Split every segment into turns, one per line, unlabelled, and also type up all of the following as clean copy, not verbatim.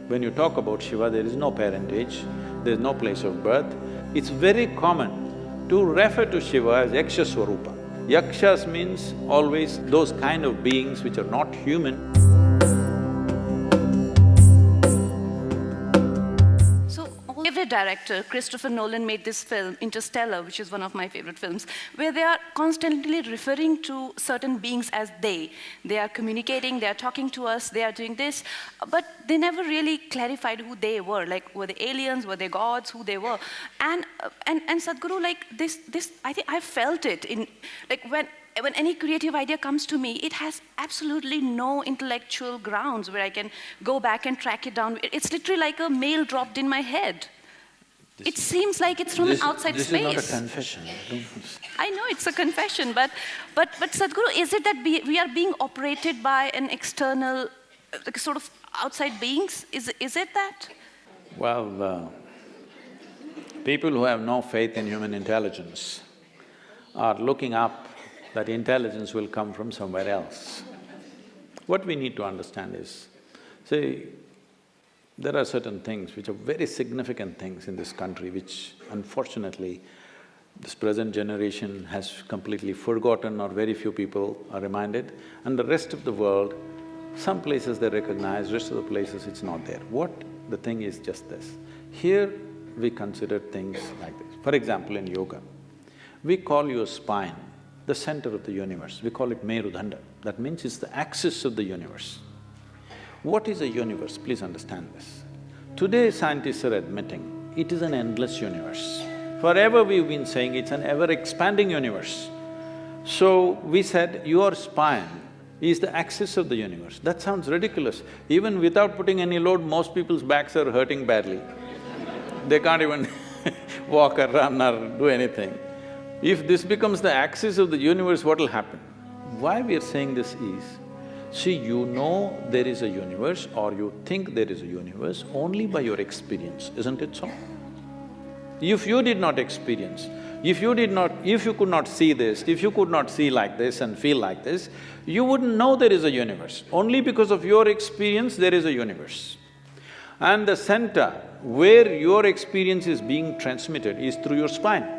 When you talk about Shiva, there is no parentage, there is no place of birth. It's very common to refer to Shiva as Yaksha Swarupa. Yakshas means always those kind of beings which are not human.
Favorite director, Christopher Nolan, made this film, Interstellar, which is one of my favorite films, where they are constantly referring to certain beings as they. They are communicating, they are talking to us, they are doing this, but they never really clarified who they were. Like, were they aliens, were they gods, who they were? And Sadhguru, like this, I think I felt it in, like when any creative idea comes to me, it has absolutely no intellectual grounds where I can go back and track it down. It's literally like a mail dropped in my head. It seems like it's from an outside space.
This is not a confession.
I know it's a confession, but Sadhguru, is it that we are being operated by an external, sort of outside beings? Is it that?
Well, people who have no faith in human intelligence are looking up that intelligence will come from somewhere else. What we need to understand is, see, there are certain things which are very significant things in this country which unfortunately this present generation has completely forgotten or very few people are reminded, and the rest of the world, some places they recognize, rest of the places it's not there. What the thing is just this, here we consider things like this. For example, in yoga, we call your spine the center of the universe, we call it Merudanda. That means it's the axis of the universe. What is a universe? Please understand this. Today scientists are admitting it is an endless universe. Forever we've been saying it's an ever-expanding universe. So we said your spine is the axis of the universe. That sounds ridiculous. Even without putting any load, most people's backs are hurting badly. They can't even walk or run or do anything. If this becomes the axis of the universe, what will happen? Why we are saying this is, see, you know there is a universe or you think there is a universe only by your experience, isn't it so? If you did not experience, if you could not see this, if you could not see like this and feel like this, you wouldn't know there is a universe. Only because of your experience there is a universe. And the center where your experience is being transmitted is through your spine.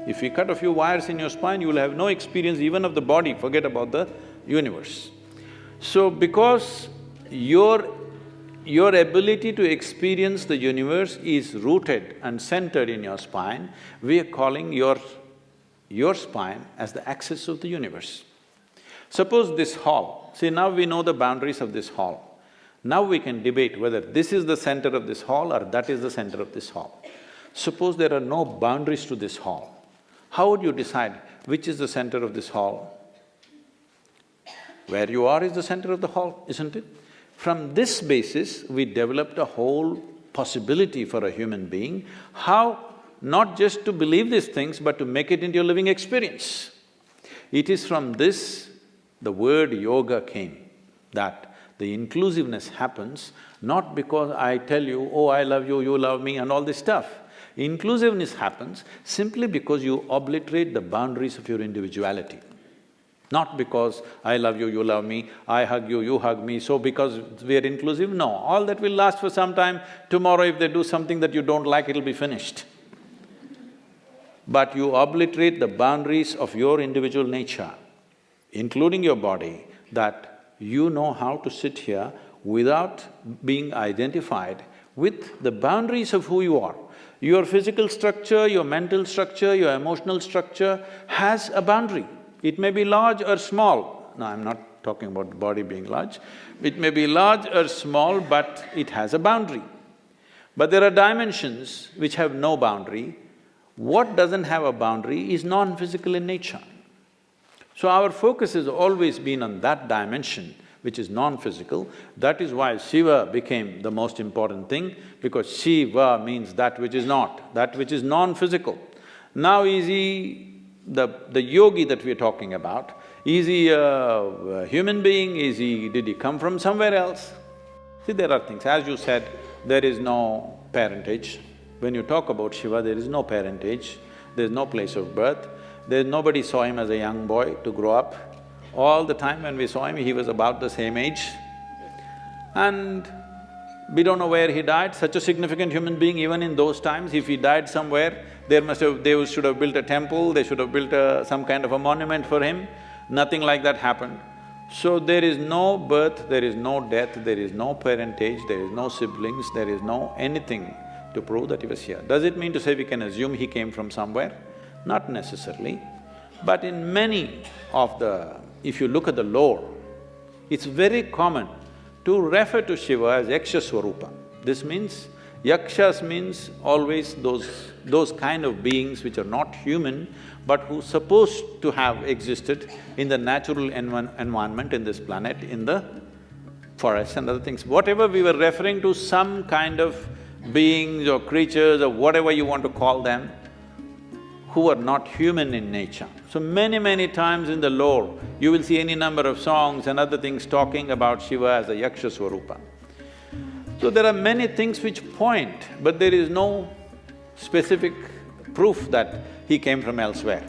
If you cut a few wires in your spine, you will have no experience even of the body, forget about the universe. So because your ability to experience the universe is rooted and centered in your spine, we are calling your spine as the axis of the universe. Suppose this hall, see now we know the boundaries of this hall. Now we can debate whether this is the center of this hall or that is the center of this hall. Suppose there are no boundaries to this hall. How would you decide which is the center of this hall? Where you are is the center of the hall, isn't it? From this basis, we developed a whole possibility for a human being, how not just to believe these things, but to make it into a living experience. It is from this the word yoga came, that the inclusiveness happens not because I tell you, oh, I love you, you love me and all this stuff. Inclusiveness happens simply because you obliterate the boundaries of your individuality. Not because I love you, you love me, I hug you, you hug me, so because we are inclusive, no. All that will last for some time. Tomorrow if they do something that you don't like, it'll be finished. But you obliterate the boundaries of your individual nature, including your body, that you know how to sit here without being identified with the boundaries of who you are. Your physical structure, your mental structure, your emotional structure has a boundary. It may be large or small. No, I'm not talking about the body being large. It may be large or small, but it has a boundary. But there are dimensions which have no boundary. What doesn't have a boundary is non-physical in nature. So our focus has always been on that dimension, which is non-physical. That is why Shiva became the most important thing, because Shiva means that which is not, that which is non-physical. Now is he the yogi that we're talking about, is he a human being, did he come from somewhere else? See, there are things, as you said, there is no parentage. When you talk about Shiva, there is no parentage, there is no place of birth, nobody saw him as a young boy to grow up. All the time when we saw him, he was about the same age. And We don't know where he died, such a significant human being even in those times, if he died somewhere, they should have built a temple, they should have built some kind of a monument for him. Nothing like that happened. So there is no birth, there is no death, there is no parentage, there is no siblings, there is no anything to prove that he was here. Does it mean to say we can assume he came from somewhere? Not necessarily. But in many of the… if you look at the lore, it's very common to refer to Shiva as Yaksha Swarupa. This means, Yakshas means always those kind of beings which are not human, but who supposed to have existed in the natural environment in this planet, in the forests and other things. Whatever we were referring to, some kind of beings or creatures or whatever you want to call them, who are not human in nature. So many times in the lore, you will see any number of songs and other things talking about Shiva as a Yaksha Swarupa. So there are many things which point, but there is no specific proof that he came from elsewhere.